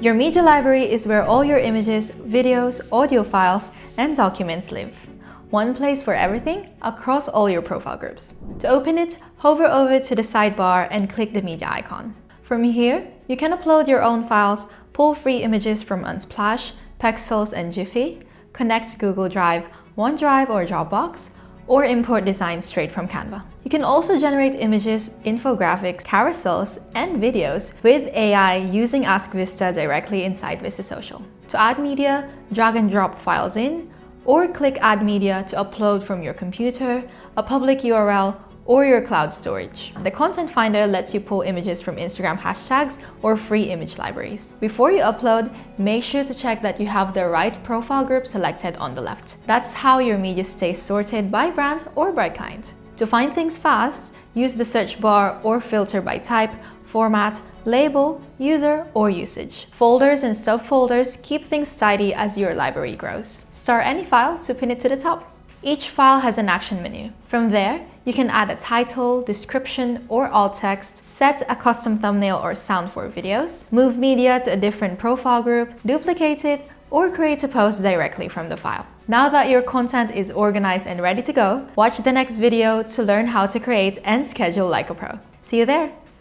Your media library is where all your images, videos, audio files, and documents live. One place for everything across all your profile groups. To open it, hover over to the sidebar and click the media icon. From here, you can upload your own files, pull free images from Unsplash, Pexels, and Giphy, connect Google Drive, OneDrive, or Dropbox, or import designs straight from Canva. You can also generate images, infographics, carousels, and videos with AI using Ask Vista directly inside Vista Social. To add media, drag and drop files in, or click Add Media to upload from your computer, a public URL, or your cloud storage. The Content Finder lets you pull images from Instagram hashtags or free image libraries. Before you upload, make sure to check that you have the right profile group selected on the left. That's how your media stays sorted by brand or by client. To find things fast, use the search bar or filter by type, format, label, user, or usage. Folders and subfolders keep things tidy as your library grows. Start any file to pin it to the top. Each file has an action menu. From there, you can add a title, description, or alt text, set a custom thumbnail or sound for videos, move media to a different profile group, duplicate it, or create a post directly from the file. Now that your content is organized and ready to go, watch the next video to learn how to create and schedule like a pro. See you there!